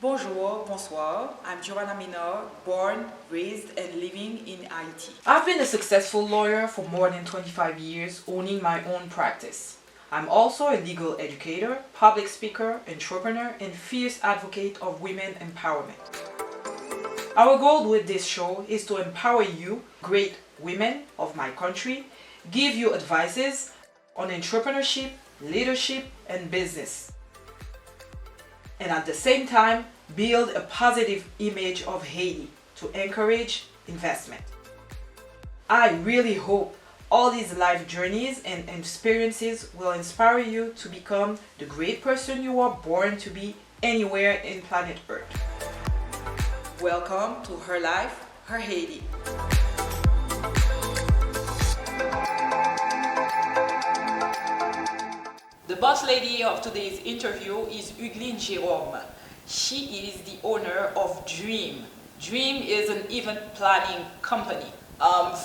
Bonjour, bonsoir. I'm Giovanna Minor, born, raised, and living in Haiti. I've been a successful lawyer for more than 25 years, owning my own practice. I'm also a legal educator, public speaker, entrepreneur, and fierce advocate of women empowerment. Our goal with this show is to empower you, great women of my country, give you advices on entrepreneurship, leadership, and business. And at the same time, build a positive image of Haiti to encourage investment. I really hope all these life journeys and experiences will inspire you to become the great person you are born to be anywhere in planet Earth. Welcome to Her Life, Her Haiti. The boss lady of today's interview is Hugline Jerome. She is the owner of Dream. Dream is an event planning company.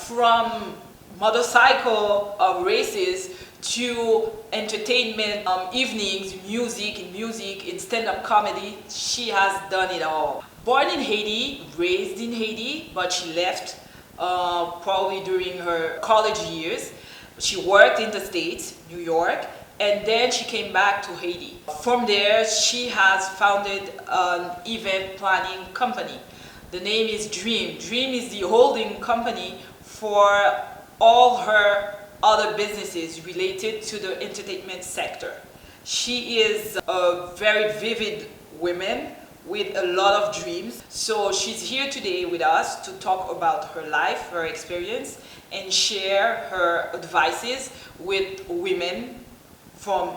From motorcycle races to entertainment evenings, music, in stand-up comedy, she has done it all. Born in Haiti, raised in Haiti, but she left probably during her college years. She worked in the States, New York, and then she came back to Haiti. From there, she has founded an event planning company. The name is Dream. Dream is the holding company for all her other businesses related to the entertainment sector. She is a very vivid woman with a lot of dreams. So she's here today with us to talk about her life, her experience, and share her advices with women from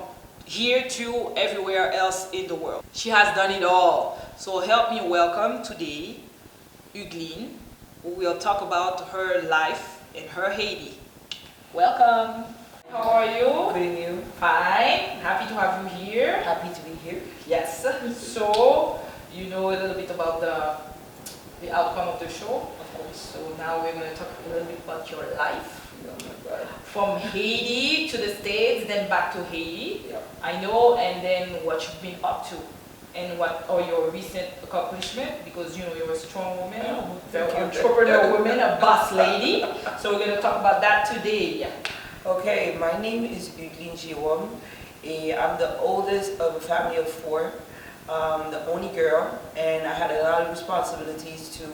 here to everywhere else in the world. She has done it all. So help me welcome today Hugline, who will talk about her life in her Haiti. Welcome. How are you? Good, and you? Fine. Happy to have you here. Happy to be here. Yes. So you know a little bit about the outcome of the show, of course. So now we're going to talk a little bit about your life. Oh my God. From Haiti to the States, then back to Haiti. Yep. I know, and then what you've been up to, and what are your recent accomplishments, because you know you're a strong woman, very entrepreneur woman, a boss lady. So we're going to talk about that today. Okay, my name is Hugline Jerome. I'm the oldest of a family of four, the only girl, and I had a lot of responsibilities to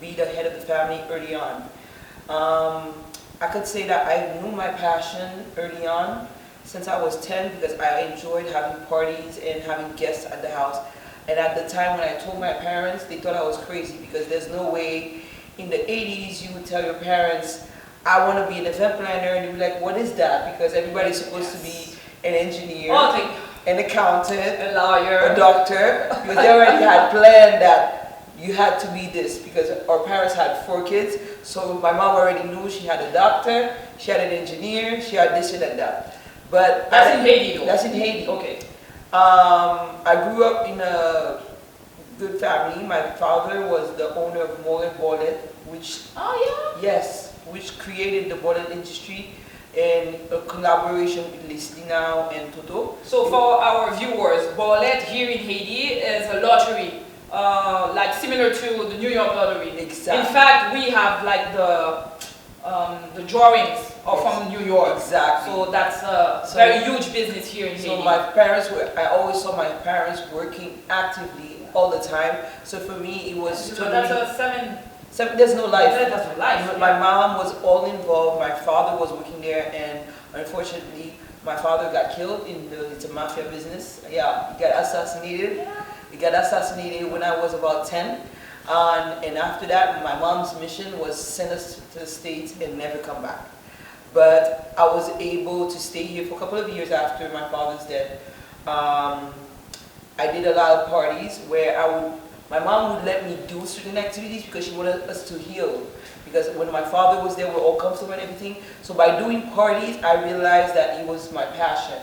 be the head of the family early on. I could say that I knew my passion early on since I was 10 because I enjoyed having parties and having guests at the house. And at the time when I told my parents, they thought I was crazy because there's no way in the 80s you would tell your parents, I want to be an event planner, and they'd be like, what is that? Because everybody's supposed to be an engineer, an accountant, a lawyer, a doctor, because they already had planned that you had to be this because our parents had 4 kids. So my mom already knew she had a doctor, she had an engineer, she had this and that. But that's in Haiti though. That's in Haiti. Okay. I grew up in a good family. My father was the owner of Motherhood, which which created the bullet industry in a collaboration with Leslie Now and Toto. So for our viewers, bullet here in Haiti is a lottery. Like similar to the New York lottery. Exactly. In fact, we have like the drawings are from New York. Exactly. So that's a very huge business here in Haiti. So my parents I always saw my parents working actively all the time. So for me, it was so that's a seven. There's no life. That's no life. My mom was all involved. My father was working there, and unfortunately, my father got killed in it's a mafia business. Yeah, he got assassinated. Yeah. He got assassinated when I was about 10. And after that, my mom's mission was send us to the States and never come back. But I was able to stay here for a couple of years after my father's death. I did a lot of parties where my mom would let me do certain activities because she wanted us to heal. Because when my father was there, we were all comfortable and everything. So by doing parties, I realized that it was my passion.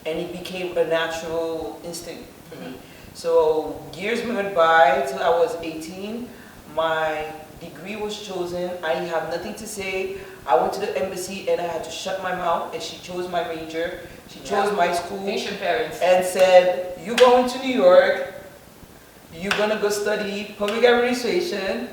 And it became a natural instinct for me. So years went by till I was 18. My degree was chosen. I didn't have nothing to say. I went to the embassy and I had to shut my mouth, and she chose my major. She chose my school. Haitian parents. And said, "You're going to New York. you're gonna go study public administration,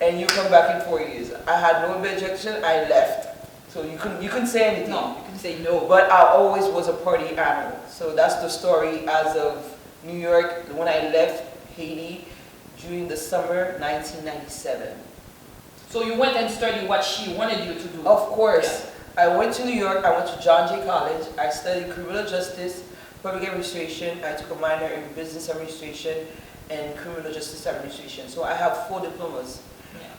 and you come back in 4 years. I had no objection. I left. So you couldn't say anything. No, you couldn't say no. But I always was a party animal. So that's the story as of New York when I left Haiti during the summer 1997. So you went and studied what she wanted you to do. Of course. Yeah. I went to New York. I went to John Jay College. I studied criminal justice, public administration. I took a minor in business administration and criminal justice administration. So I have 4 diplomas.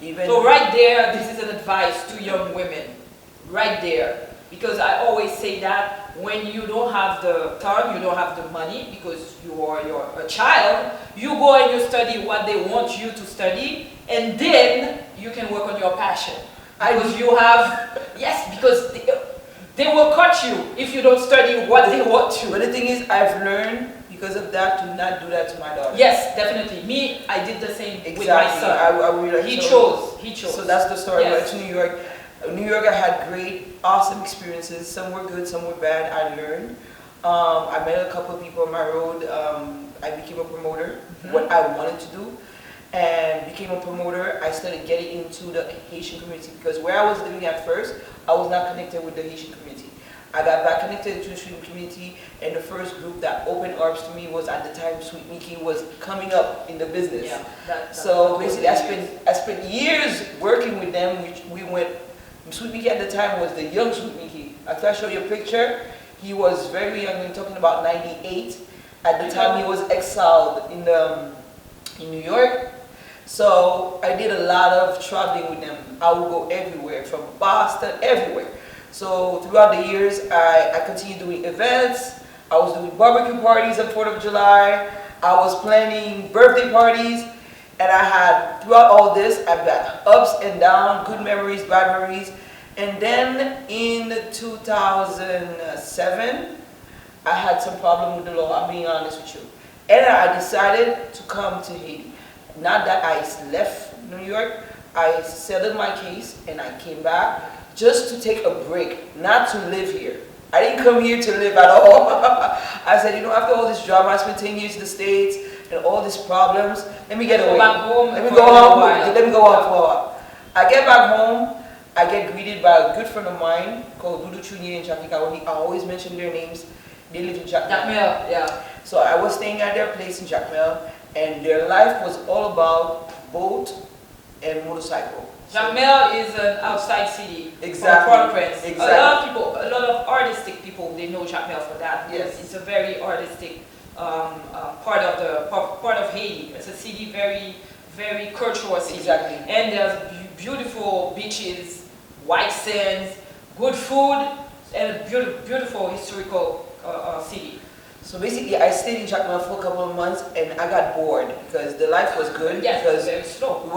Yeah. So right there, this is an advice to young women. Right there. Because I always say that when you don't have the time, you don't have the money, because you're a child, you go and you study what they want you to study, and then you can work on your passion. Because you have, yes, because they will cut you if you don't study what they want to. But the thing is, I've learned because of that to not do that to my daughter. Yes, definitely. Me, I did the same with my son. He chose. So that's the story. Yes. I went to New York. New York, I had great, awesome experiences. Some were good, some were bad. I learned. I met a couple of people on my road. I became a promoter, what I wanted to do, and became a promoter. I started getting into the Haitian community because where I was living at first, I was not connected with the Haitian community. I got back connected to the Haitian community, and the first group that opened arms to me was at the time Sweet Mickey was coming up in the business. Yeah, so basically, I spent years working with them. We went. Sweet Mickey at the time was the young Sweet Mickey. After I show you a picture, he was very young. We're talking about 98. At the time, he was exiled in New York. So I did a lot of traveling with them. I would go everywhere, from Boston, everywhere. So throughout the years, I continued doing events. I was doing barbecue parties on 4th of July. I was planning birthday parties. And I had, throughout all this, I've got ups and downs, good memories, bad memories. And then in 2007, I had some problem with the law, I'm being honest with you. And I decided to come to Haiti. Not that I left New York, I settled my case and I came back just to take a break, not to live here. I didn't come here to live at all. I said, you know, after all this drama, I spent 10 years in the States, and all these problems, let me get away. Let me go home for a while. I get back home, I get greeted by a good friend of mine called Dudu Chunye and Jackie Kawani. I always mention their names. They live in Jacmel. Yeah. So I was staying at their place in Jacmel, and their life was all about boat and motorcycle. Jacmel is an outside city. Exactly. Port-au-Prince. Exactly. A lot of artistic people, they know Jacmel for that. Yes. It's a very artistic part of Haiti. It's a city, very cultural city. Exactly. And there's beautiful beaches, white sands, good food, and a beautiful historical city. So basically, I stayed in Jacmel for a couple of months, and I got bored because the life was good. Yes, because very slow.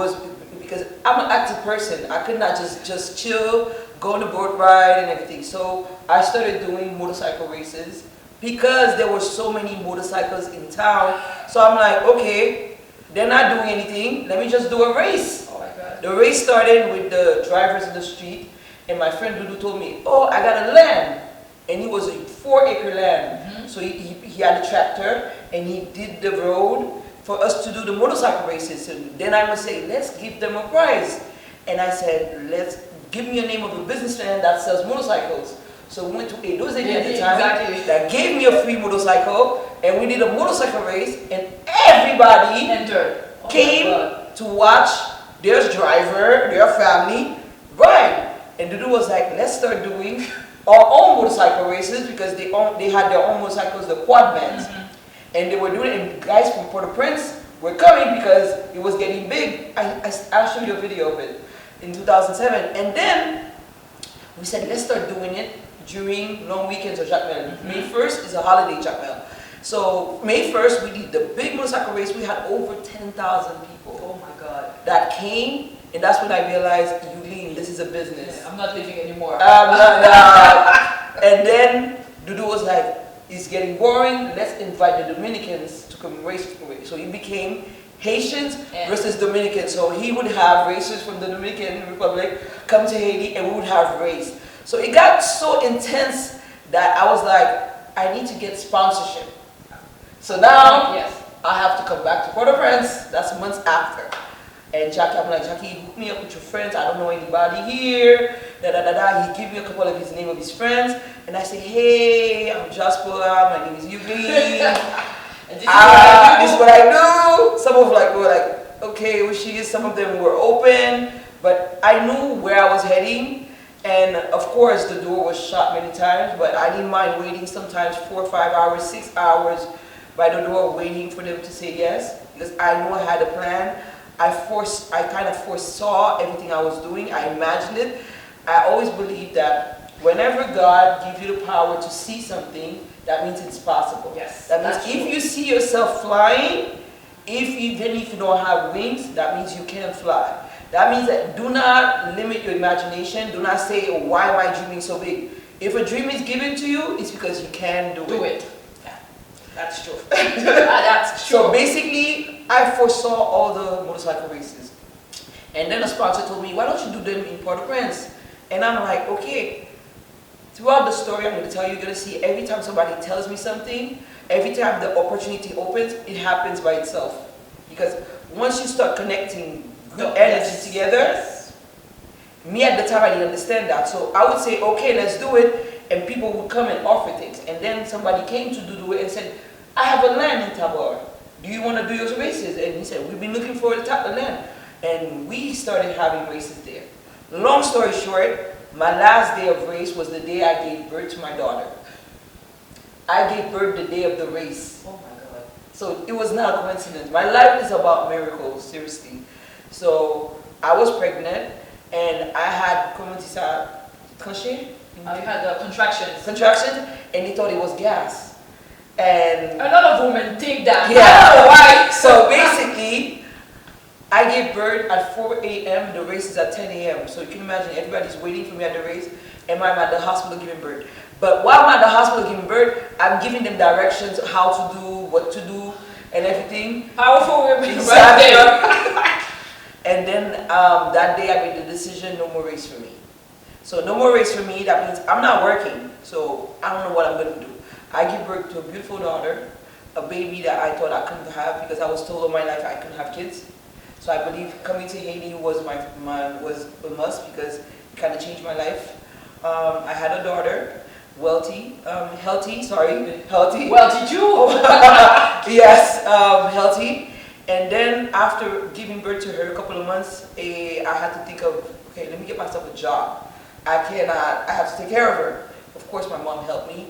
Because I'm an active person. I could not just chill, go on a boat ride and everything. So I started doing motorcycle races because there were so many motorcycles in town. So I'm like, okay, they're not doing anything. Let me just do a race. Oh my God. The race started with the drivers in the street, and my friend Dudu told me, oh, I got a land. And it was a 4-acre land. So he had a tractor, and he did the road for us to do the motorcycle races. And then I would say, let's give them a prize. And I said, give me a name of a businessman that sells motorcycles. So we went to Edo's at the time, that gave me a free motorcycle, and we did a motorcycle race, and everybody came to watch their driver, their family, ride. And Dudu was like, let's start doing our own motorcycle races, because they had their own motorcycles, the quad vans. And they were doing it, and guys from Port-au-Prince were coming because it was getting big. I'll show you a video of it in 2007. And then we said, let's start doing it during long weekends of Jacmel. May 1st is a holiday Jacmel. So May 1st, we did the big motorcycle race. We had over 10,000 people. Oh my God. That came, and that's when I realized, Eugenie, this is a business. Yeah, I'm not living anymore. And then Dudu was like, it's getting boring, let's invite the Dominicans to come race. So it became Haitians versus Dominicans. So he would have racers from the Dominican Republic come to Haiti, and we would have race. So it got so intense that I was like, I need to get sponsorship. So now, I have to come back to Port-au-Prince. That's months after. And Jackie, I'm like, Jackie, hook me up with your friends. I don't know anybody here. Da da da da. He gave me a couple of his name of his friends. And I say, hey, I'm Jasper. My name is Eugenie. And This is what I do. Some of like were like, okay, who she is. Some of them were open. But I knew where I was heading. And of course, the door was shut many times. But I didn't mind waiting sometimes 4 or 5 hours, 6 hours by the door waiting for them to say yes. Because I knew I had a plan. I kind of foresaw everything I was doing. I imagined it. I always believe that whenever God gives you the power to see something, that means it's possible. Yes, that means if you see yourself flying, even if you don't have wings, that means you can fly. That means that do not limit your imagination. Do not say, oh, why am I dreaming so big? If a dream is given to you, it's because you can do it. Yeah, that's true. That's true. So basically, I foresaw all the motorcycle races. And then the sponsor told me, why don't you do them in Port-au-Prince? And I'm like, okay. Throughout the story, I'm going to tell you, you're going to see every time somebody tells me something, every time the opportunity opens, it happens by itself. Because once you start connecting good energy together, me at the time, I didn't understand that. So I would say, okay, let's do it. And people would come and offer things. And then somebody came to do it and said, I have a land in Tabor. Do you want to do your races? And he said, we've been looking for the land. And we started having races there. Long story short, my last day of race was the day I gave birth to my daughter. I gave birth the day of the race. Oh my God. So it was not a coincidence. My life is about miracles, seriously. So I was pregnant and I had, comment ça, tranché? I had contractions. Contractions, and they thought it was gas. And a lot of women think that. Yeah, right. So basically, I gave birth at 4 a.m. The race is at 10 a.m. So you can imagine everybody's waiting for me at the race, and I'm at the hospital giving birth. But while I'm at the hospital giving birth, I'm giving them directions how to do, what to do, and everything. Powerful women. Exactly. Right. And then that day I made the decision, no more race for me. So no more race for me, that means I'm not working. So I don't know what I'm going to do. I give birth to a beautiful daughter, a baby that I thought I couldn't have because I was told all my life I couldn't have kids. So I believe coming to Haiti was was a must because it kind of changed my life. I had a daughter, healthy. Wealthy too. Yes, healthy. And then after giving birth to her a couple of months, I had to think of, okay, let me get myself a job. I have to take care of her. Of course, my mom helped me.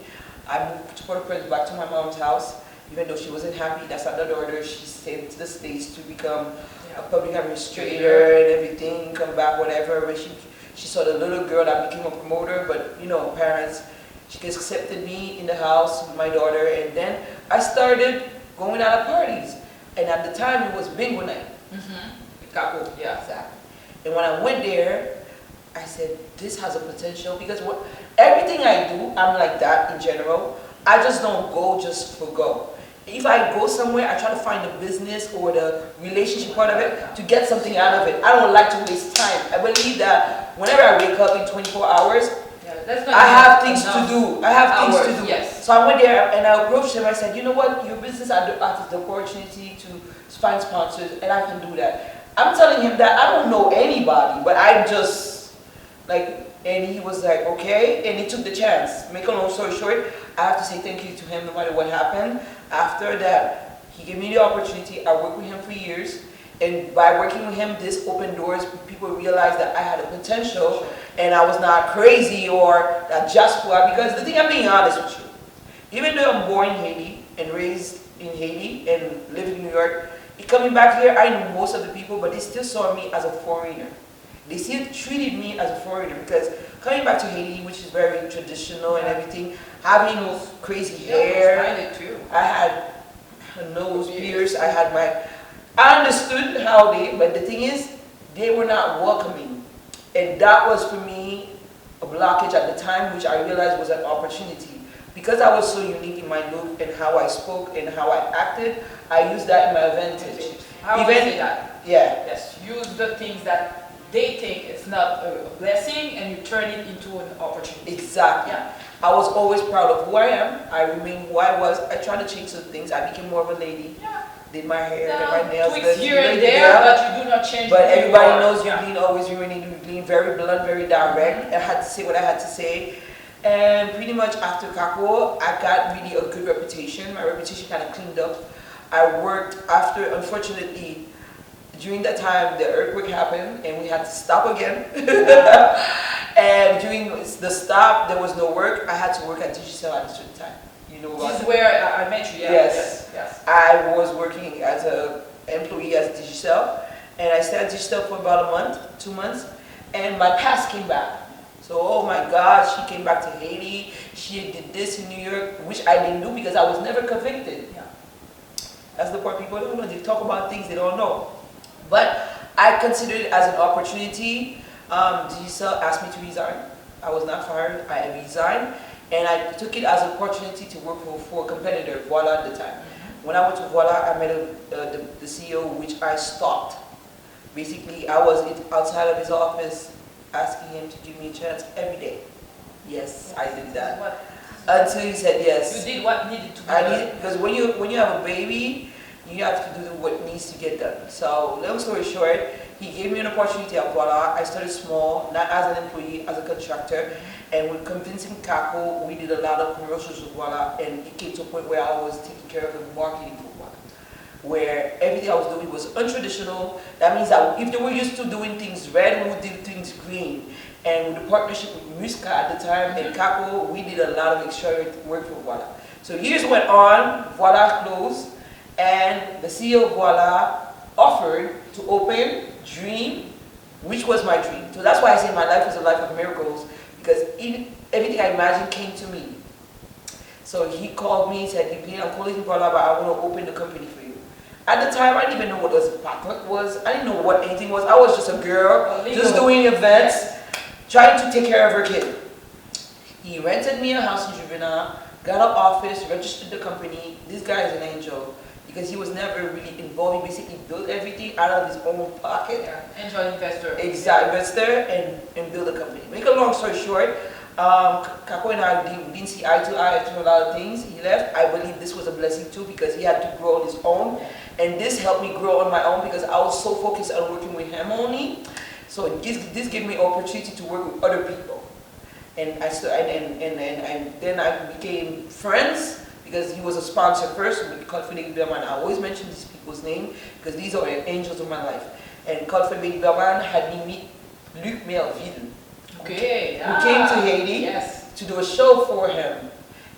I moved to Port-au-Prince back to my mom's house, even though she wasn't happy. That's not her daughter. She stayed to the States to become a public administrator and everything, come back, whatever. But she saw the little girl that became a promoter, but you know, parents, she accepted me in the house with my daughter, and then I started going out of parties. And at the time, it was bingo night. Caco, yeah. Exactly. And when I went there, I said, this has a potential, because everything I do, I'm like that in general. I just don't go just for go. If I go somewhere, I try to find the business or the relationship part of it to get something out of it. I don't like to waste time. I believe that whenever I wake up in 24 hours, I have things to do. I have things to do. Yes. So I went there and I approached him. I said, you know what, your business, I have the opportunity to find sponsors and I can do that. I'm telling him that I don't know anybody, but I just, like, and he was like, okay, and he took the chance. Make a long story short, I have to say thank you to him no matter what happened. After that, he gave me the opportunity. I worked with him for years. And by working with him, this opened doors. People realized that I had a potential and I was not crazy or that just poor. Because the thing, I'm being honest with you, even though I'm born in Haiti and raised in Haiti and live in New York, coming back here, I knew most of the people, but they still saw me as a foreigner. They still treated me as a foreigner because coming back to Haiti, which is very traditional and everything, having those crazy hair, I had a nose pierced, I understood how but the thing is, they were not welcoming. And that was for me a blockage at the time, which I realized was an opportunity. Because I was so unique in my look and how I spoke and how I acted, I used that in my advantage. How would you say that? Yeah. Yes, use the things that they think it's not a blessing and you turn it into an opportunity. Exactly. Yeah. I was always proud of who I am. I remained who I was. I tried to change some things. I became more of a lady. Yeah. did my hair, No, did my nails. tweaks here and there, but you do not change. But everybody knows yeah. Eugenie, always Eugenie, very blunt, very direct. I had to say what I had to say. And pretty much after Kako, I got really a good reputation. My reputation kind of cleaned up. I worked after, unfortunately, during that time, the earthquake happened and we had to stop again. And during the stop, there was no work. I had to work at Digicel at a certain time. You know what? This is where I met you, yeah. Yes. I was working as an employee at Digicel, and I stayed at Digicel for about a month, 2 months, and my past came back. So, oh my God, she came back to Haiti, she did this in New York, which I didn't do because I was never convicted. Yeah. That's the part people don't know. They talk about things they don't know. But I considered it as an opportunity. Digicel asked me to resign. I was not fired, I resigned. And I took it as an opportunity to work for a competitor, Voila, at the time. When I went to Voila, I met the CEO, which I stalked. Basically, I was outside of his office asking him to give me a chance every day. Yes, I did that. What? Until he said yes. You did what needed to be done. Because when you have a baby, you have to do what needs to get done. So, long story short, he gave me an opportunity at Voila. I started small, not as an employee, as a contractor. And with convincing Kako, we did a lot of commercials with Voila, and it came to a point where I was taking care of the marketing for Voila, where everything I was doing was untraditional. That means that if they were used to doing things red, we would do things green. And with the partnership with Muska at the time and Kako, we did a lot of extra work for Voila. So years went on, Voila closed, and the CEO of Voila offered to open Dream, which was my dream. So that's why I say my life is a life of miracles, because everything I imagined came to me. So he called me and said, Eugenie, I'm calling Voila, but I want to open the company for you. At the time, I didn't even know what a potluck was. I didn't know what anything was. I was just a girl, just doing events, trying to take care of her kid. He rented me a house in Juvenile, got an office, registered the company. This guy is an angel, because he was never really involved. He basically built everything out of his own pocket. Yeah. Angel investor. Exact investor, and build a company. Make a long story short, Kako and I didn't see eye to eye through a lot of things. He left. I believe this was a blessing too, because he had to grow on his own. And this helped me grow on my own, because I was so focused on working with him only. So this gave me an opportunity to work with other people. And then I became friends, because he was a sponsor first with Confident Bellman. I always mention these people's name, because these are angels of my life. And Confident Bellman had me meet Luc Melville, Okay. who came to Haiti to do a show for him.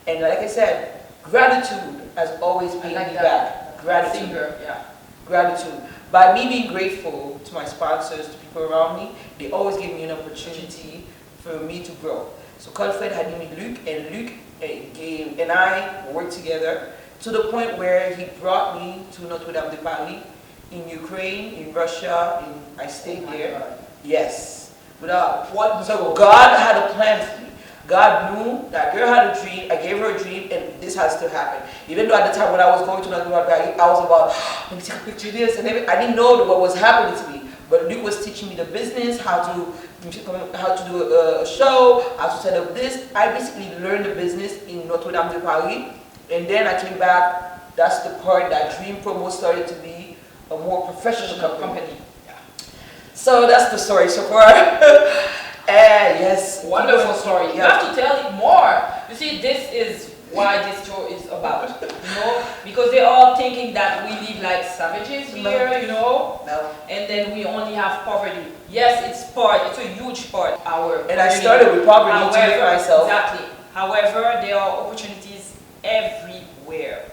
And like I said, gratitude has always paid me back. Gratitude. Singer, yeah. Gratitude. By me being grateful to my sponsors, to people around me, they always gave me an opportunity for me to grow. So Confed had me meet Luc, and Luc and I worked together to the point where he brought me to Notre Dame de Paris, in Ukraine, in Russia, I stayed there. Yes. So God had a plan for me. God knew that girl had a dream, I gave her a dream, and this has to happen. Even though at the time when I was going to Notre Dame de Paris, I was about, let me take a picture of this, and I didn't know what was happening to me. But Luc was teaching me the business, how to do a show, how to set up this. I basically learned the business in Notre Dame de Paris, and then I came back. That's the part that DREAMPROMO started to be a more professional company. Yeah. So that's the story so far. Yes. Wonderful story. You have to tell it more. You see, this is why this show is about, because they're all thinking that we live like savages here, and then we only have poverty. Yes, it's a huge part. And I started with poverty to make myself. Exactly. However, there are opportunities everywhere.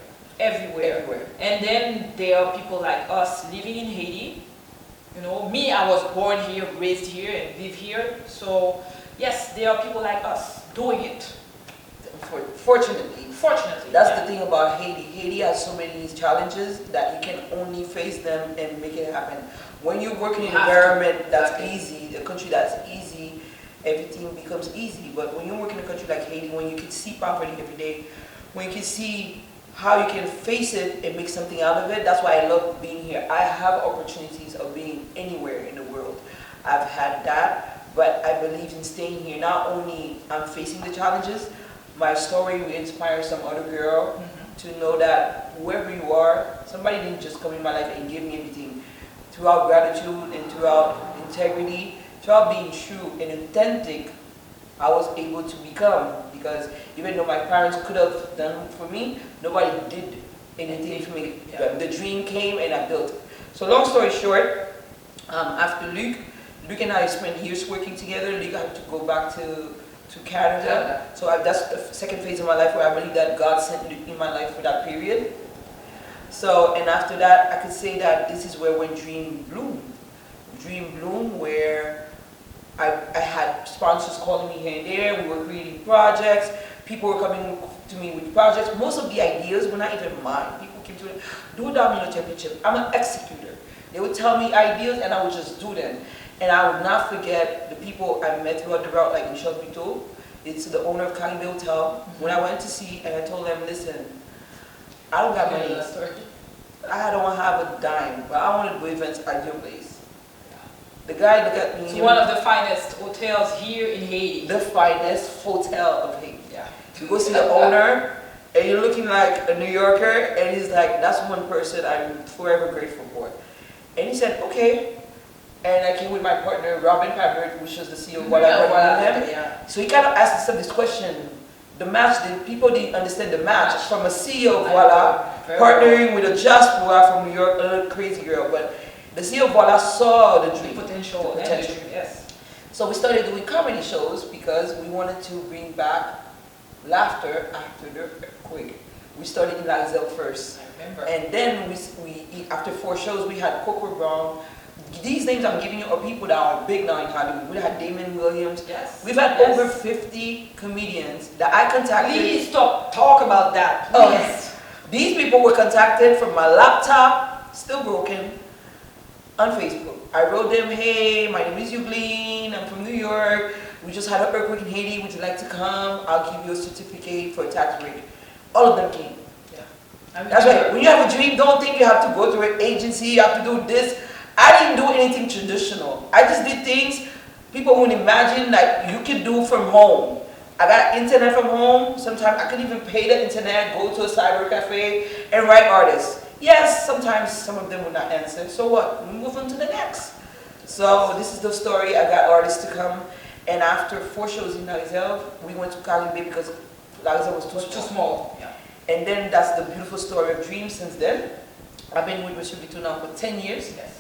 And then there are people like us living in Haiti. Me, I was born here, raised here, and live here. So, yes, there are people like us doing it. Fortunately. That's the thing about Haiti. Haiti has so many challenges that you can only face them and make it happen. When you work in an environment that's easy, a country that's easy, everything becomes easy. But when you work in a country like Haiti, when you can see poverty every day, when you can see how you can face it and make something out of it, that's why I love being here. I have opportunities of being anywhere in the world. I've had that, but I believe in staying here. Not only I'm facing the challenges, my story will inspire some other girl to know that whoever you are, somebody didn't just come in my life and give me everything. Throughout gratitude and throughout integrity, throughout being true and authentic, I was able to become. Because even though my parents could have done for me, nobody did anything for me. Yeah. The dream came and I built it. So long story short, after Luke and I spent years working together. Luke had to go back to Canada. So that's the second phase of my life where I believe that God sent Luke in my life for that period. So, and after that, I could say that this is where when Dream bloomed. Dream bloomed where I had sponsors calling me here and there. We were creating projects. People were coming to me with projects. Most of the ideas were not even mine. People came to me, do a domino championship. I'm an executor. They would tell me ideas and I would just do them. And I would not forget the people I met throughout the route, like Michel Pito. It's the owner of Cali Hotel. When I went to see and I told them, listen, I don't got money. I don't have a dime, but I want to do events at your place. The guy looked at me. It's one of the finest hotels here in Haiti. The finest hotel of Haiti. Yeah. You go see the owner, and you're looking like a New Yorker, and he's like, that's one person I'm forever grateful for. And he said, okay. And I came with my partner, Robin Pabert, which was the CEO of Yeah. So he kind of asked us this question. The match, people didn't understand the match. From a CEO of Voila, partnering with a diaspora from New York, a crazy girl. But the CEO of Voila saw the dream. Potential. Yes. So we started doing comedy shows because we wanted to bring back laughter after the earthquake. We started in Lizelle first. I remember. And then we after 4 shows, we had Coco Brown. These names I'm giving you are people that are big now in Hollywood. We had Damon Williams. Yes. We've had over 50 comedians that I contacted. Please talk about that. Please. Oh, these people were contacted from my laptop, still broken, on Facebook. I wrote them, hey, my name is Eugenie, I'm from New York. We just had an earthquake in Haiti. Would you like to come? I'll give you a certificate for a tax break. All of them came. Yeah. That's right. When you have a dream, don't think you have to go through an agency, you have to do this. I didn't do anything traditional. I just did things people wouldn't imagine that you could do from home. I got internet from home. Sometimes I could even pay the internet, go to a cyber cafe, and write artists. Yes, sometimes some of them would not answer. So what? We move on to the next. So this is the story. I got artists to come. And after 4 shows in Lizelle, we went to Cali because Lizelle was too small. Yeah. And then that's the beautiful story of Dream since then. I've been with Mr. Vito now for 10 years. Yes.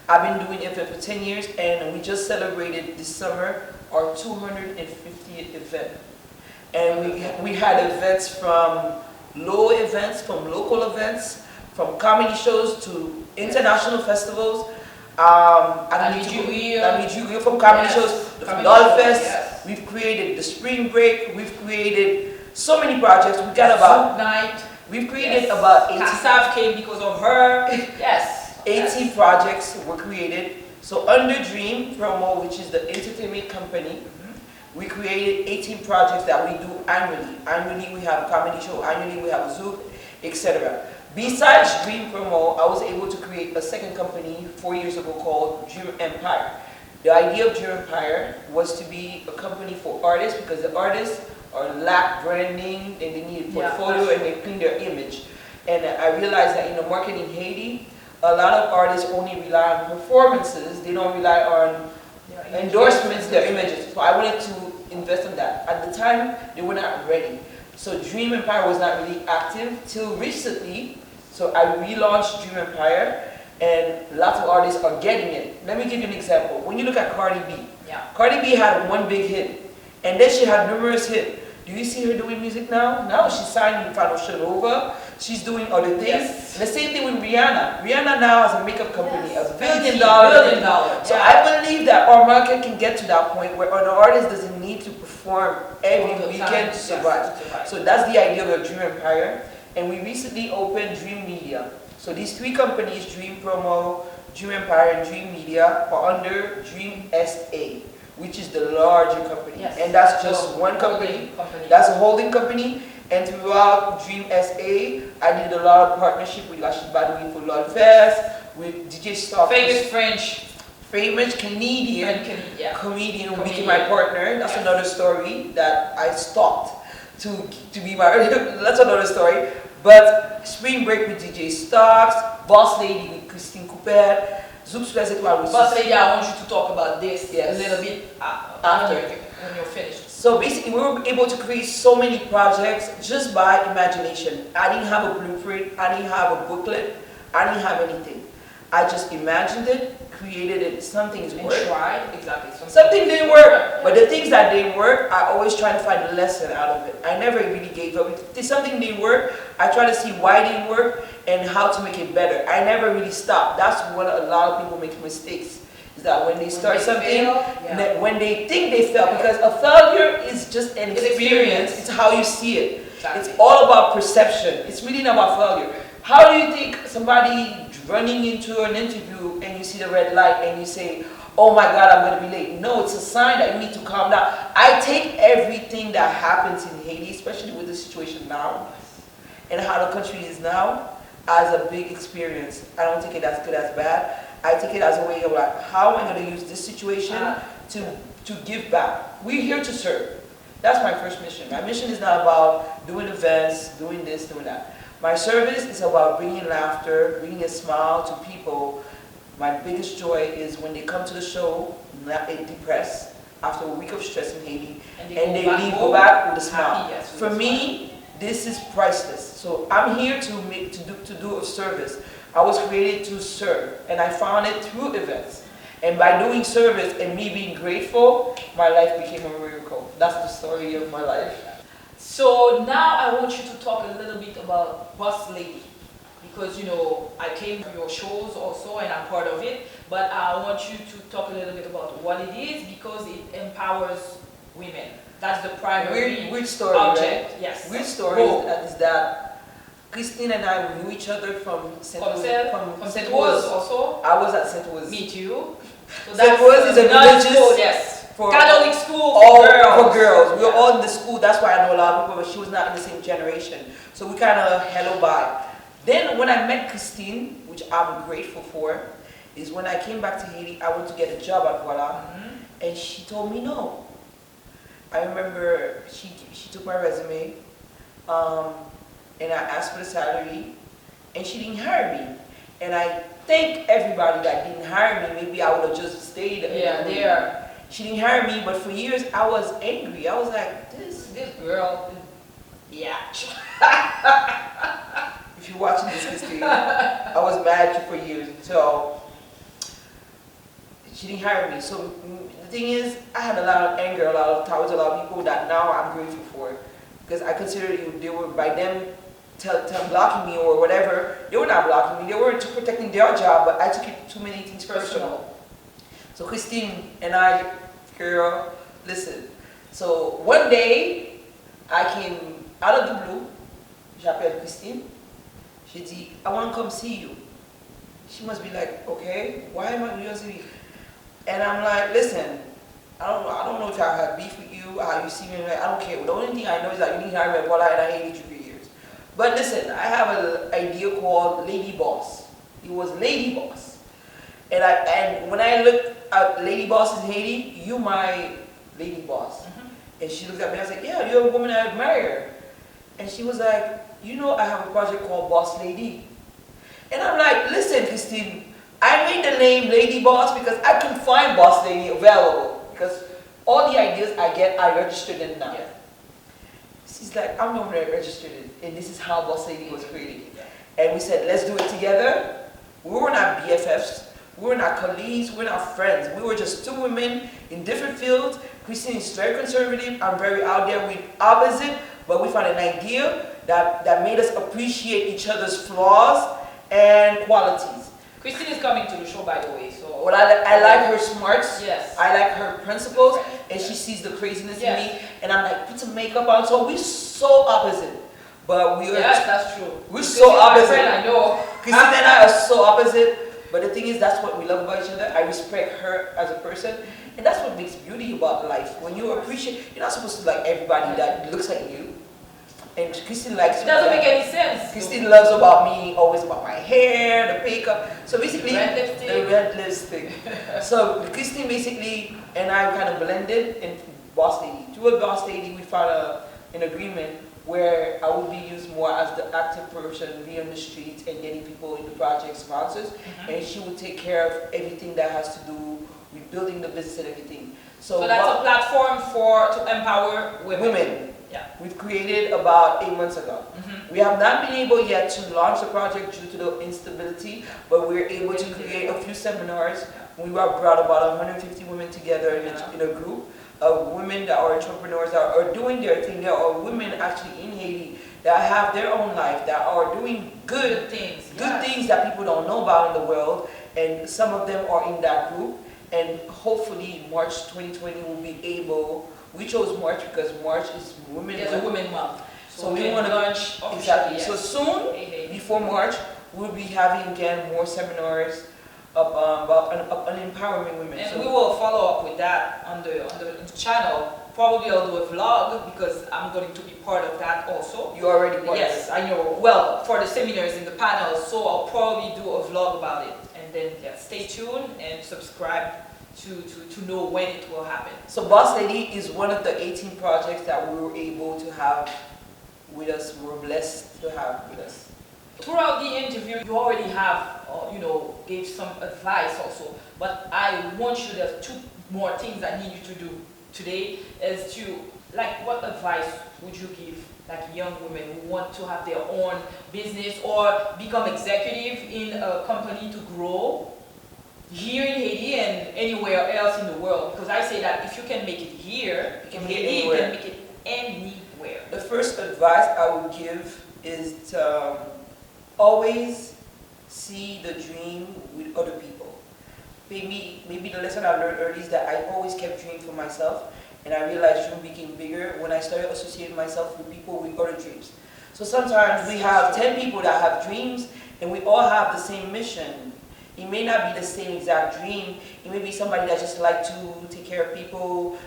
I've been doing events for 10 years, and we just celebrated this summer our 250th event. And we had events from low events, from local events, from comedy shows to international festivals. Juguio from comedy shows, the Doll Fest. Yes. We've created the Spring Break. We've created so many projects. We've got about night. We've created about 80. Kassav came because of her. Yes. 18 projects were created. So under Dream Promo, which is the entertainment company, we created 18 projects that we do annually. Annually we have a comedy show, annually we have a Zoom, etc. Besides Dream Promo, I was able to create a second company 4 years ago called Dream Empire. The idea of Dream Empire was to be a company for artists because the artists lack branding and they need a portfolio and they clean their image. And I realized that in the market in Haiti, a lot of artists only rely on performances. They don't rely on endorsements, their images. So I wanted to invest in that. At the time, they were not ready. So Dream Empire was not really active till recently. So I relaunched Dream Empire and lots of artists are getting it. Let me give you an example. When you look at Cardi B, Cardi B had one big hit and then she had numerous hits. Do you see her doing music now? Now she's signing with Fano Shalova. She's doing other things. Yes. And the same thing with Rihanna. Rihanna now has a makeup company, $1 billion. So I believe that our market can get to that point where an artist doesn't need to perform every weekend to survive. So that's the idea of a Dream Empire. And we recently opened Dream Media. So these 3 companies, Dream Promo, Dream Empire, and Dream Media, are under Dream SA, which is the larger company. Yes. And that's just one company. That's a holding company. And throughout Dream SA, I did a lot of partnership with Rashid Badoui for Lord Fest, with DJ Stock. Famous Canadian comedian who became my partner. That's another story that I stopped to be my, that's another story. But Spring Break with DJ Stocks, Boss Lady with Christine Couper, Zouk sur les étoiles with Boss Lady, I want you to talk about this Yes. a little bit After. when you're finished. So basically, we were able to create so many projects just by imagination. I didn't have a blueprint, I didn't have a booklet, I didn't have anything. I just imagined it, created it, some things And worked. tried, exactly. Something didn't work, but the things that didn't work, I always try to find a lesson out of it. I never really gave up. If something didn't work, I try to see why it didn't work and how to make it better. I never really stopped. That's when a lot of people make mistakes. Is that when they start something, when they think they failed, because a failure is just an experience. It's how you see it. Exactly. It's all about perception. It's really not about failure. How do you think somebody running into an interview and you see the red light and you say, oh my God, I'm going to be late? No, it's a sign that you need to calm down. I take everything that happens in Haiti, especially with the situation now and how the country is now, as a big experience. I don't take it as good as bad. I take it as a way of like, how am I going to use this situation to give back? We're here to serve. That's my first mission. My mission is not about doing events, doing this, doing that. My service is about bringing laughter, bringing a smile to people. My biggest joy is when they come to the show, not depressed, after a week of stress in Haiti, and they go back with a smile. Happy, yes, For me, this is priceless. So I'm here to do a service. I was created to serve, and I found it through events. And by doing service and me being grateful, my life became a miracle. That's the story of my life. So now I want you to talk a little bit about Boss Lady, because you know I came to your shows also and I'm part of it, but I want you to talk a little bit about what it is, because it empowers women. That's the primary Weird story, object. right? Yes. Weird story is that Christine and I knew each other from Saint-Rose also. I was at Saint-Rose. Me too. So Saint-Rose is a religious Catholic school for girls. We were all in the school. That's why I know a lot of people, but she was not in the same generation. So we kind of hello by. Then when I met Christine, which I'm grateful for, is when I came back to Haiti, I went to get a job at Voila, and she told me no. I remember she took my resume, and I asked for the salary, and she didn't hire me. And I thank everybody that didn't hire me. Maybe I would have just stayed there. She didn't hire me, but for years I was angry. I was like, this girl, yeah. If you're watching this, Christine, I was mad at you for years. So she didn't hire me. So the thing is, I had a lot of anger, a lot of towards a lot of people that now I'm grateful for, because I consider they were by them blocking me or whatever. They were not blocking me. They were protecting their job, but I took it too many things personal. So Christine and I, girl, listen. So one day, I came out of the blue. J'appelle Christine. She dit, I want to come see you. She must be like, okay, why am I here? And I'm like, listen, I don't know if I have beef with you, how you see me. I don't care. The only thing I know is that you didn't hire me at Voila and I hated you for years. But listen, I have an idea called Lady Boss. It was Lady Boss. And when I look at Lady Boss in Haiti, you my Lady Boss. And she looked at me, I was like, yeah, you're a woman I admire. And she was like, you know, I have a project called Boss Lady. And I'm like, listen, Christine, I made the name Lady Boss because I can find Boss Lady available. Because all the ideas I get, I registered them now. Yeah. She's like, I'm the one that registered it. And this is how Boss Lady was created. Yeah. And we said, let's do it together. We were not BFFs. We were not colleagues. We were not friends. We were just two women in different fields. Christine is very conservative. I'm very out there. We're opposite. But we found an idea that made us appreciate each other's flaws and qualities. Christine is coming to the show, by the way. So well, I like her smarts. Yes. I like her principles, and she sees the craziness in me. And I'm like, put some makeup on. So we're so opposite, but we are. Yes, that's true. We're so opposite. My friend, I know. Christine and I are so opposite. But the thing is, that's what we love about each other. I respect her as a person, and that's what makes beauty about life. When you appreciate, you're not supposed to like everybody that looks like you. And Christine likes. It doesn't make any sense. Christine loves about me, always about my hair, the makeup. So basically, the red lipstick. So Christine basically and I kind of blended in Boss Lady. Through a Boss Lady, we found an agreement where I would be used more as the active person, be on the streets and getting people in the project sponsors, and she would take care of everything that has to do with building the business and everything. So that's a platform to empower women. Yeah. We've created about 8 months ago. We have not been able yet to launch the project due to the instability, but we're able to create a few seminars. We brought about 150 women together in a group of women that are entrepreneurs, that are doing their thing. There are women actually in Haiti that have their own life, that are doing good things that people don't know about in the world, and some of them are in that group. And hopefully March 2020 will be able, we chose March because March is Women Month. So we want to launch exactly. Yes. So soon, before March, we'll be having again more seminars about empowering women. And we will follow up with that on the channel. Probably I'll do a vlog because I'm going to be part of that also. You already part of it? Yes, I know. Well, for the seminars and the panels, so I'll probably do a vlog about it. And then stay tuned and subscribe to know when it will happen. So Boss Lady is one of the 18 projects that we were able to have with us. We're blessed to have with us. Throughout the interview, you already have, gave some advice also. But I want you, there's 2 more things I need you to do today, is to, what advice would you give young women who want to have their own business or become executive in a company to grow here in Haiti and anywhere else in the world? Because I say that if you can make it here, you can make it anywhere. The first advice I would give is to always see the dream with other people. Maybe the lesson I learned early is that I always kept dreaming for myself, and I realized dream became bigger when I started associating myself with people with other dreams. So sometimes we have 10 people that have dreams, and we all have the same mission. It may not be the same exact dream. It may be somebody that just like to take care of people,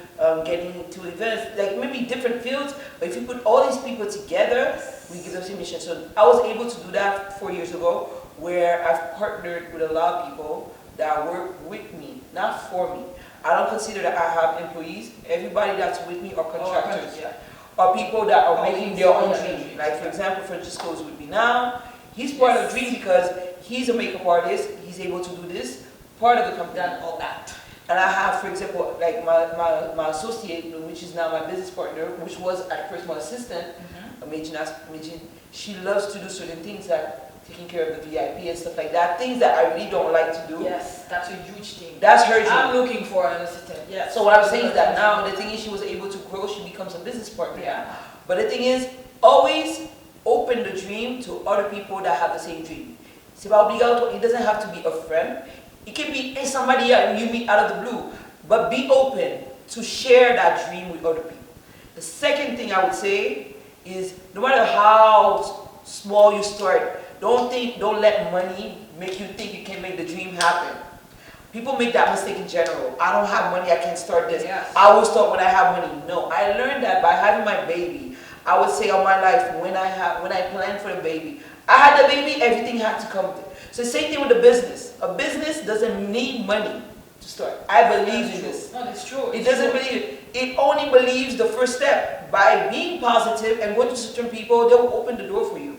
getting into events, maybe different fields. But if you put all these people together, we give them the same mission. So I was able to do that 4 years ago, where I've partnered with a lot of people that work with me, not for me. I don't consider that I have employees. Everybody that's with me are contractors, or people that are making their own dream. Like for example, Francisco is with me now. He's part of the dream because he's a makeup artist. He's able to do this, part of the company. Done all that. And I have, for example, my associate, which is now my business partner, which was at first my assistant, she loves to do certain things like taking care of the VIP and stuff like that, things that I really don't like to do. Yes, that's a huge thing. That's her dream. I'm looking for an assistant, yes. So what I'm saying is that now, the thing is she was able to grow, she becomes a business partner. Yeah. But the thing is, always open the dream to other people that have the same dream. It doesn't have to be a friend. It can be somebody you meet out of the blue. But be open to share that dream with other people. The second thing I would say is, no matter how small you start, don't let money make you think you can make the dream happen. People make that mistake in general. I don't have money, I can't start this. Yes. I will start when I have money. No, I learned that by having my baby. I would say all my life, when I planned for the baby, I had the baby, everything had to come. So same thing with the business. A business doesn't need money to start. I believe in this. No, that's true. It doesn't believe it. It only believes the first step. By being positive and going to certain people, they'll open the door for you.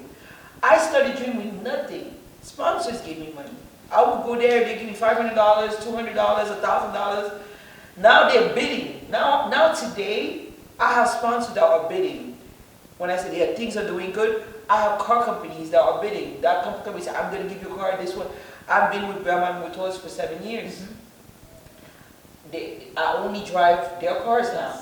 I started dreaming with nothing. Sponsors gave me money. I would go there, they give me $500, $200, $1,000. Now they're bidding. Now today, I have sponsors that are bidding. When I say things are doing good, I have car companies that are bidding. That company says, I'm going to give you a car, this one. I've been with Brahman Motors for 7 years. I only drive their cars now.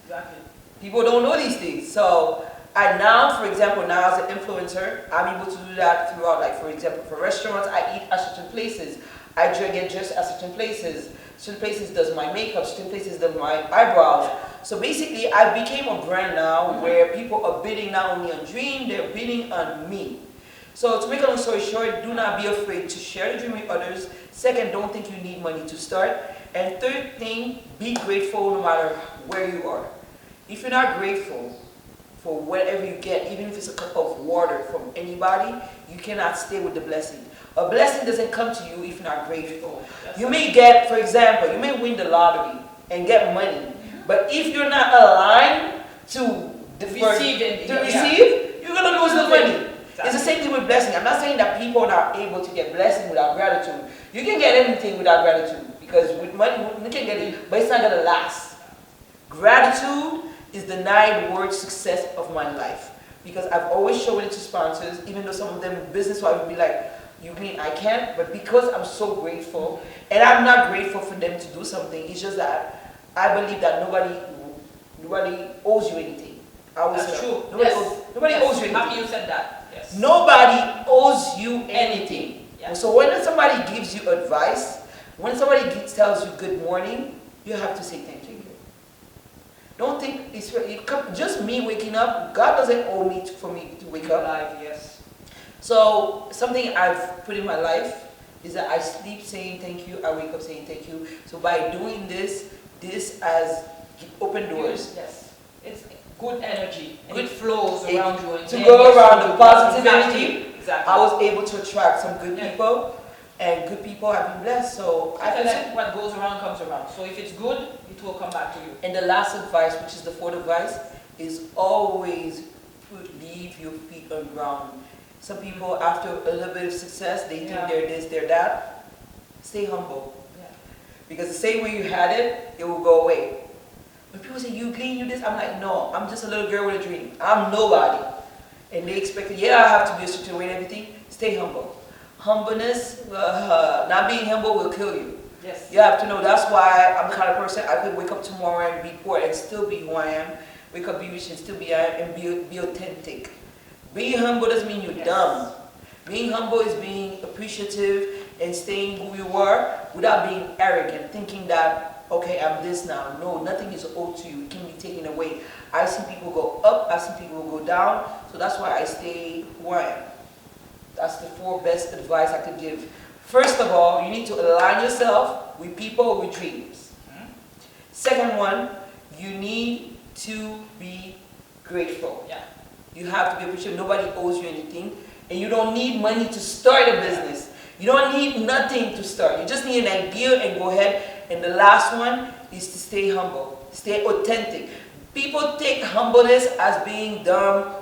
Exactly. People don't know these things. So, and now, for example, now as an influencer, I'm able to do that throughout, like for example, for restaurants, I eat at certain places. I get dressed at certain places. Certain places does my makeup, certain places does my eyebrows. So basically, I became a brand now where people are bidding not only on Dream, they're bidding on me. So to make a long story short, do not be afraid to share the dream with others. Second, don't think you need money to start. And third thing, be grateful no matter where you are. If you're not grateful for whatever you get, even if it's a cup of water from anybody, you cannot stay with the blessing. A blessing doesn't come to you if you're not grateful. You may get, for example, you may win the lottery and get money, but if you're not aligned to Receiving. To receive, you're going to lose the money. It's the same thing with blessing. I'm not saying that people are not able to get blessing without gratitude. You can get anything without gratitude because with money, you can get it, but it's not going to last. Gratitude is the 9-word success of my life because I've always shown it to sponsors, even though some of them business-wise would be like, you mean I can't? But because I'm so grateful, and I'm not grateful for them to do something, it's just that I believe that nobody owes you anything. That's true. Nobody owes you anything. Happy you said that. Yes. Nobody owes you anything. Yeah. So when somebody gives you advice, when somebody tells you good morning, you have to say thank you. Don't think just me waking up. God doesn't owe me for me to wake up. Alive, yes. So something I've put in my life is that I sleep saying thank you, I wake up saying thank you. So by doing this has opened doors. Yes. It's good energy. And it flows around you. And to go around the positive energy, exactly. I was able to attract some good people, and good people have been blessed. So I feel like what goes around comes around. So if it's good, it will come back to you. And the last advice, which is the 4th advice, is always leave your feet on ground. Some people, after a little bit of success, they think they're this, they're that. Stay humble. Yeah. Because the same way you had it, it will go away. When people say, you clean, you this, I'm like, no, I'm just a little girl with a dream. I'm nobody. And they expect, I have to be a certain way and everything. Stay humble. Humbleness, not being humble will kill you. Yes. You have to know, that's why I'm the kind of person, I could wake up tomorrow and be poor and still be who I am. Wake up, be rich and still be who I am and be authentic. Being humble doesn't mean you're dumb. Being humble is being appreciative and staying who you are without being arrogant, thinking that, okay, I'm this now. No, nothing is owed to you. It can be taken away. I've seen people go up, I've seen people go down, so that's why I stay who I am. That's the 4 best advice I could give. First of all, you need to align yourself with people with dreams. Second one, you need to be grateful. Yeah. You have to be appreciative. Nobody owes you anything. And you don't need money to start a business. You don't need nothing to start. You just need an idea and go ahead. And the last one is to stay humble. Stay authentic. People take humbleness as being dumb.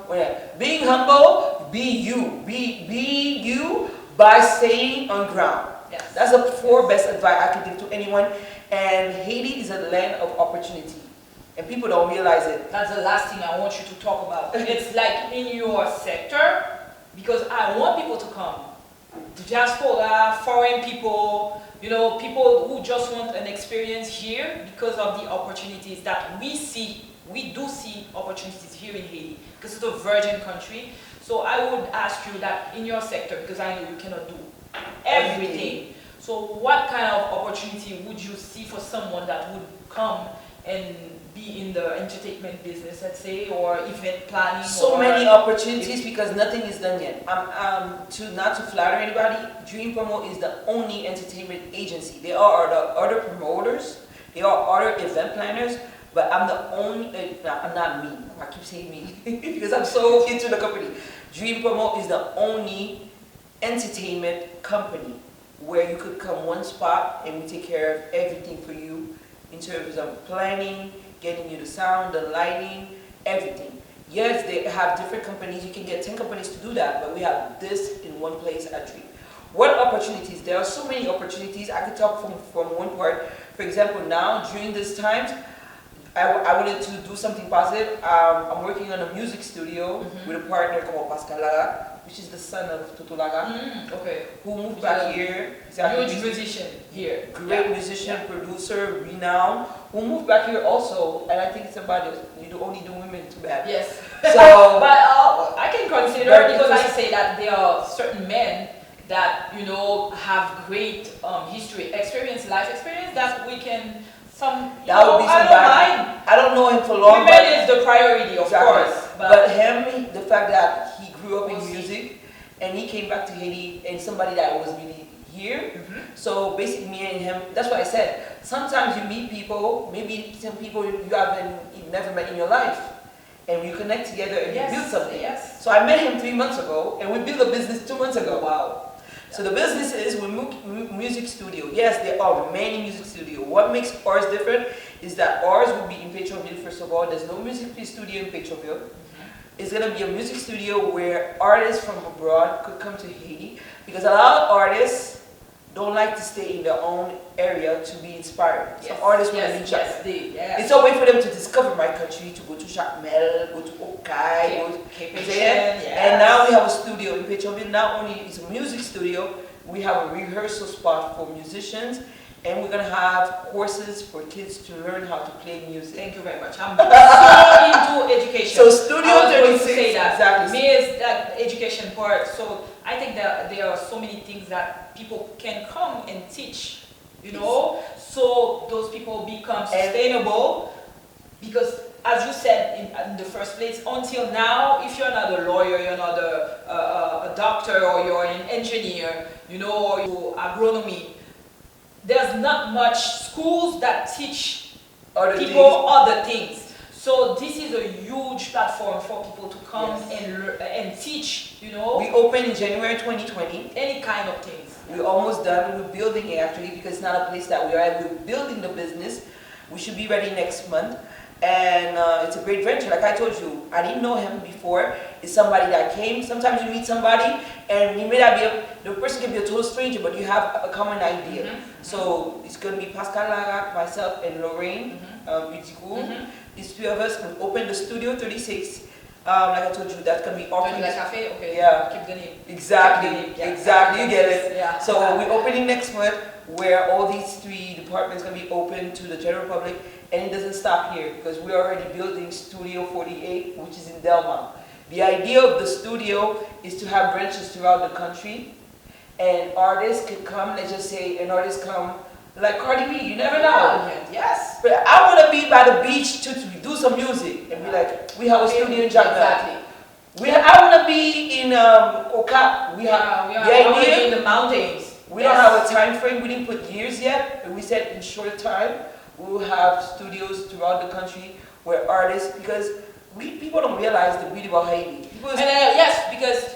Being humble, be you. Be you by staying on ground. Yes. That's the 4 best advice I could give to anyone. And Haiti is a land of opportunity. And people don't realize it. That's the last thing I want you to talk about. It's like in your sector, because I want people to come. The diaspora, foreign people, people who just want an experience here because of the opportunities that we see. We do see opportunities here in Haiti because it's a virgin country. So I would ask you that in your sector, because I know you cannot do everything. So what kind of opportunity would you see for someone that would come and be in the entertainment business, let's say, or event planning? So many opportunities because nothing is done yet. Not to flatter anybody, DREAMPROMO is the only entertainment agency. There are other promoters, there are other event planners, but I'm the only, I'm not me, I keep saying me, because I'm so into the company. DREAMPROMO is the only entertainment company where you could come one spot and we take care of everything for you in terms of planning, getting you the sound, the lighting, everything. Yes, they have different companies. You can get 10 companies to do that, but we have this in one place at Dream. What opportunities? There are so many opportunities. I could talk from one part. For example, now, during this time, I wanted to do something positive. I'm working on a music studio with a partner called Pascal Lara, which is the son of Toto Lara, who moved back here. He's a huge musician here. Great musician, producer, renowned, who moved back here also, and I think somebody, you only do women too bad. Yes. So, but I can consider, because I say that there are certain men that, have great history, experience, life experience, that we can, that would be some bad. I don't know him for long. Women is the priority, of course. But him, the fact that he grew up in music, and he came back to Haiti, and somebody that was really here. So basically, me and him, that's what I said. Sometimes you meet people, maybe some people you've never met in your life, and you connect together and you build something. Yes. So I met him 3 months ago, and we built a business 2 months ago. Wow. So the business is we music studio. Yes, there are many music studios. What makes ours different is that ours will be in Petroville. First of all, there's no music studio in Petroville. It's going to be a music studio where artists from abroad could come to Haiti, because a lot of artists don't like to stay in their own area to be inspired. Some artists want to be It's a way for them to discover my country, to go to Jacmel, go to Okai, go to and now we have a studio in Petroville. Not only is a music studio, we have a rehearsal spot for musicians, and we're going to have courses for kids to learn how to play music. Thank you very much. I'm so into education. So Studio 36, say that. exactly. Me is that education part. So I think that there are so many things that people can come and teach, you know, so those people become sustainable. Because as you said in the first place, until now, if you're not a lawyer, you're not a doctor, or you're an engineer, you know, or you agronomy, there's not much schools that teach people other things. So this is a huge platform for people to come and teach, you know. We opened in January 2020. Any kind of things. We're almost done. We're building it actually, because it's not a place that we are at. We're building the business. We should be ready next month. And it's a great venture. Like I told you, I didn't know him before. It's somebody that came. Sometimes you meet somebody and you may not be the person can be a total stranger, but you have a common idea. So it's going to be Pascal Larac, myself, and Lorraine Uticourt. These three of us will open the Studio 36. Like I told you, that's going to be offering. Cafe? Okay. Yeah. Keep the name. Exactly. Exactly. You get it. Yeah. So we're opening next month, where all these three departments are going to be open to the general public. And it doesn't stop here, because we're already building Studio 48, which is in Delma. The idea of the studio is to have branches throughout the country, and artists could come. Let's just say an artist come, like Cardi B, you never know. Yes. But I want to be by the beach to do some music and be like, we have a studio in Jacmel. Exactly. I want to be in Oka. We are in the mountains. We don't have a time frame. We didn't put years yet, but we said in short time we will have studios throughout the country where artists, because people don't realize the beauty about Haiti. Yes, because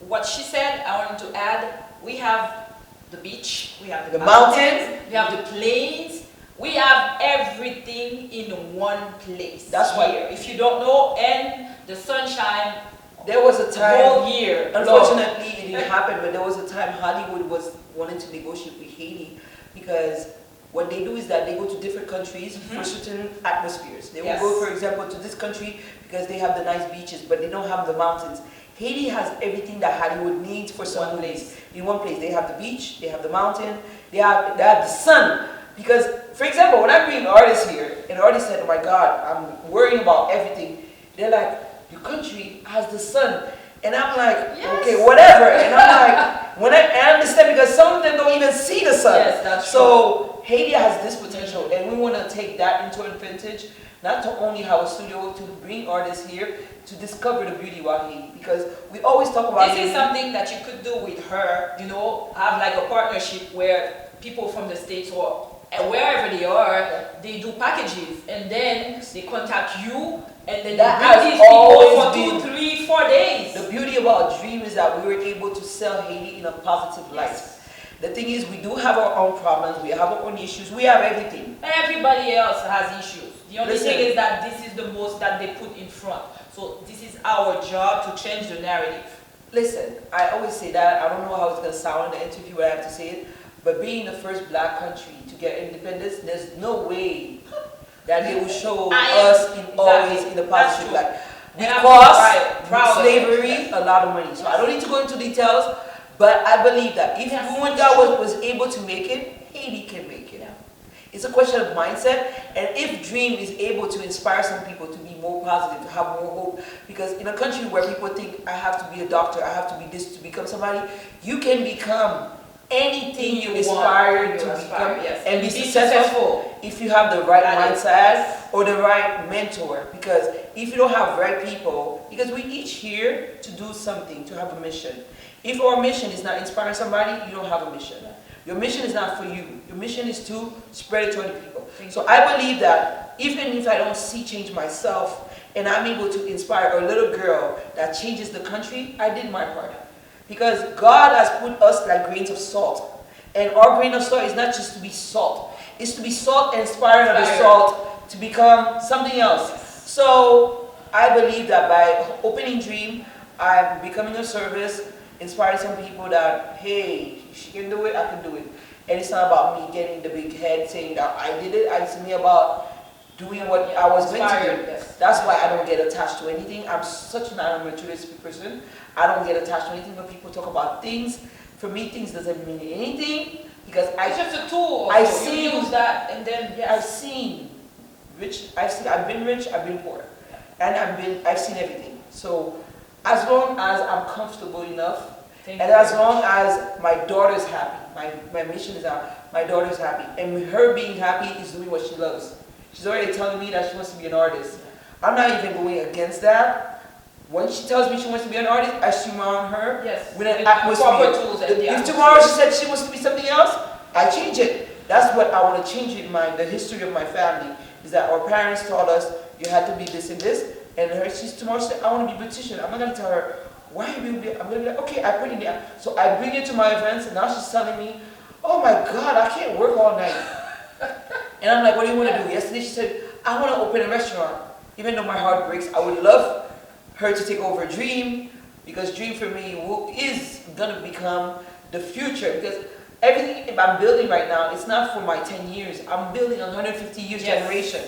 what she said, I wanted to add, we have the beach, we have the mountains, we have the plains, we have everything in one place. That's why, if you don't know, and the sunshine. There was a time, whole year. Unfortunately, it didn't happen, but there was a time Hollywood was wanting to negotiate with Haiti, because what they do is that they go to different countries for certain atmospheres. They will go, for example, to this country because they have the nice beaches, but they don't have the mountains. Haiti has everything that Hollywood needs for some place. In one place, they have the beach, they have the mountain, they have the sun. Because, for example, when I bring artists here, and the artist said, oh my God, I'm worrying about everything. They're like, your country has the sun. And I'm like, okay, whatever. And I'm like, I understand, because some of them don't even see the sun. Yes, that's so Haiti has this potential, and we want to take that into advantage, not to only have a studio, to bring artists here to discover the beauty of Haiti, because we always talk about this is something that you could do with her, you know, have like a partnership where people from the States or wherever they are, they do packages, and then they contact you, and then that you bring these people for 2, 3, 4 days. The beauty about Dream is that we were able to sell Haiti in a positive light. The thing is, we do have our own problems, we have our own issues, we have everything. Everybody else has issues. The only thing is that this is the most that they put in front. So this is our job to change the narrative. Listen, I always say that. I don't know how it's going to sound in the interview when I have to say it, but being the first black country to get independence, there's no way that they will show us always in the positive light. Because slavery, a lot of money. So I don't need to go into details, but I believe that if Rwanda was able to make it, Haiti can make it. It's a question of mindset, and if Dream is able to inspire some people to be more positive, to have more hope, because in a country where people think, I have to be a doctor, I have to be this to become somebody, you can become anything you aspire to become and be successful if you have the right mindset or the right mentor. Because if you don't have the right people, because we each here to do something, to have a mission. If our mission is not inspiring somebody, you don't have a mission. Your mission is not for you. Your mission is to spread it to other people. So I believe that even if I don't see change myself and I'm able to inspire a little girl that changes the country, I did my part. Because God has put us like grains of salt. And our grain of salt is not just to be salt. It's to be salt and inspiring of the salt to become something else. So I believe that by opening Dream, I'm becoming a service, inspiring some people that, hey, she can do it, I can do it. And it's not about me getting the big head saying that I did it. It's me about doing what I was meant to do. Yes. That's why I don't get attached to anything. I'm such an materialistic person. I don't get attached to anything. When people talk about things, for me, things doesn't mean anything because It's just a tool. I've So you seen use that, and then I've seen rich. I've been rich. I've been poor, and I've seen everything. So as long as I'm comfortable enough, and as long as my daughter's happy, my mission is that my daughter's happy, and her being happy is doing what she loves. She's already telling me that she wants to be an artist. I'm not even going against that. When she tells me she wants to be an artist, I surround her with an atmosphere. If tomorrow she said she wants to be something else, I change it. That's what I want to change in the history of my family, is that our parents taught us you had to be this and this, and tomorrow she said, I want to be a beautician. I'm not going to tell her, why are you I'm going to be like, okay, I put it there. So I bring it to my events, and now she's telling me, oh my God, I can't work all night. And I'm like, what do you want to do? Yesterday she said, I want to open a restaurant. Even though my heart breaks, I would love her to take over Dream, because Dream for me is going to become the future. Because everything I'm building right now, it's not for my 10 years. I'm building a 150 years generation.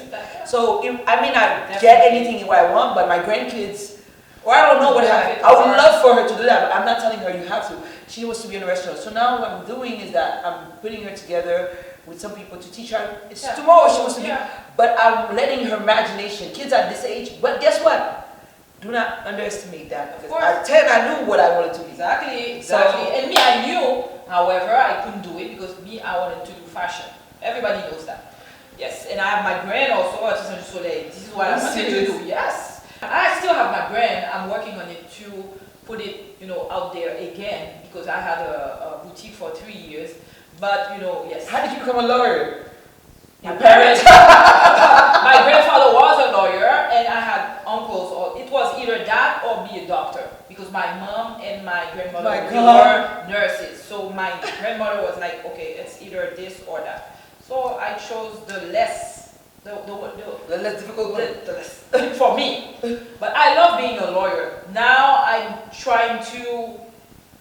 So I may not get anything what I want, but my grandkids, or I don't know what happened. I would love for her to do that, but I'm not telling her you have to. She wants to be in a restaurant. So now what I'm doing is that I'm putting her together with some people to teach her. Tomorrow she wants to be, but I'm letting her imagination. Kids at this age, but guess what? Do not underestimate that. Because at 10, I knew what I wanted to be. Exactly. So, and me, I knew, however, I couldn't do it because me, I wanted to do fashion. Everybody knows that. Yes, and I have my brand also, Artisan du Soleil. This is what I wanted to do. Yes. I still have my brand. I'm working on it to put it, out there again, because I had a boutique for 3 years. But, yes. How did you become a lawyer? My parents. My grandfather was a lawyer, and I had uncles. Or it was either that or be a doctor, because my mom and my grandmother were nurses. So my grandmother was like, okay, it's either this or that. So I chose the less difficult one. The less for me. But I love being a lawyer. Now I'm trying to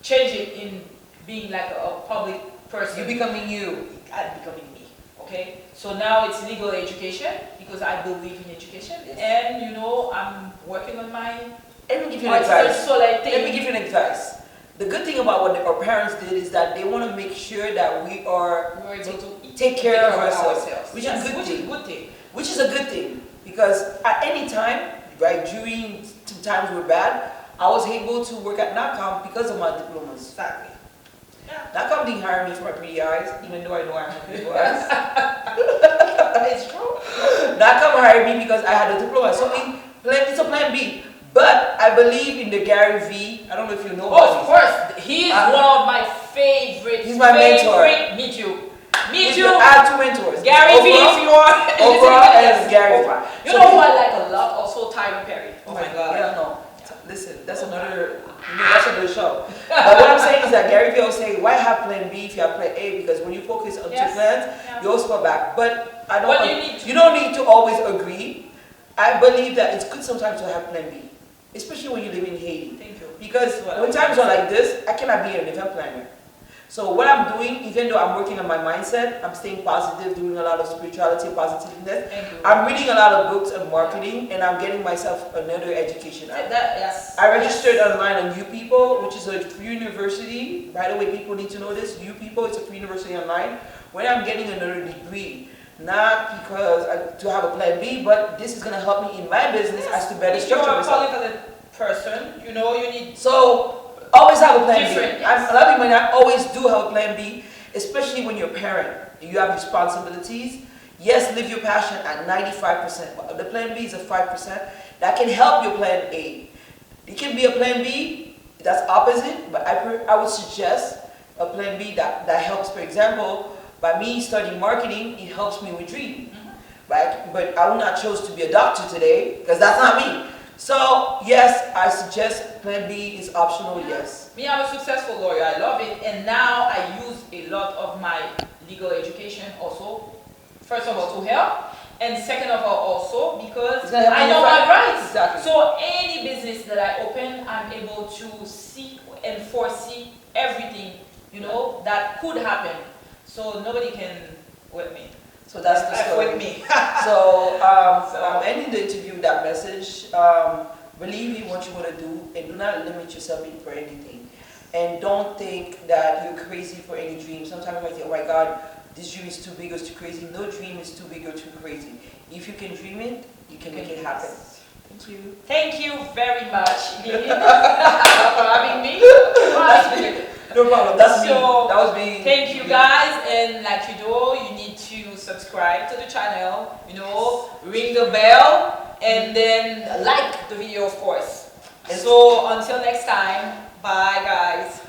change it in being like a public person. You're becoming you. I'm becoming me. Okay? So now it's legal education, because I believe in education. Yes. And I'm working on my Let me give you an advice. Let me give you an advice. The good thing about what our parents did is that they want to make sure that we are able to take care of ourselves. Which is a good thing. Which is a good thing. Because at any time, right, during times were bad, I was able to work at NACOM because of my diplomas. Exactly. Yeah. NACOM didn't hire me for my pretty eyes, even though I know I have pretty eyes. It's true. NACOM hired me because I had a diploma. So it's a plan B. But I believe in the Gary V. I don't know if you know about him. Of course. He is one of my favorite. He's my mentor. Me too. I have two mentors. Gary V, if you want. Oprah and Gary V. You know who I like a lot? Also Tyler Perry. Oh my God. Yeah, no. Listen, that's another show. But what I'm saying is that Gary Vee will say, why have plan B if you have plan A? Because when you focus on two plans, you also fall back. But you don't need to always agree. I believe that it's good sometimes to have plan B, especially when you live in Haiti. Thank you. Because when times are like this, I cannot be an event planner. So what I'm doing, even though I'm working on my mindset, I'm staying positive, doing a lot of spirituality, positiveness. I'm reading a lot of books on marketing, and I'm getting myself another education. I registered online on U People, which is a free university. By the way, people need to know this. U People, it's a free university online, where I'm getting another degree. Not because to have a plan B, but this is going to help me in my business as to better structure myself. If you're a qualified person, you need... So, always have a plan B. A lot of people might always do have a plan B, especially when you're a parent and you have responsibilities. Yes, live your passion at 95%, but the plan B is a 5% that can help your plan A. It can be a plan B that's opposite, but I would suggest a plan B that helps. For example, by me studying marketing, it helps me with Dream. But I would not choose to be a doctor today, because that's not me. So yes, I suggest plan B is optional. Yes. Me, I'm a successful lawyer. I love it, and now I use a lot of my legal education also. First of all, to help, and second of all, also because I know my rights. Exactly. So any business that I open, I'm able to see and foresee everything, you know, that could happen. So nobody can with me. So that's the story. With me. So I'm ending the interview with that message. Believe in what you want to do, and do not limit yourself for anything. And don't think that you're crazy for any dream. Sometimes you might think, oh my God, this dream is too big or too crazy. No dream is too big or too crazy. If you can dream it, you can make it happen. Thank you. Thank you very much, Lily, for having me. No problem. That's me. So, That was me. Thank you guys, and like you know, you need to subscribe to the channel, you know, ring the bell, and then like the video, of course. So until next time, bye guys.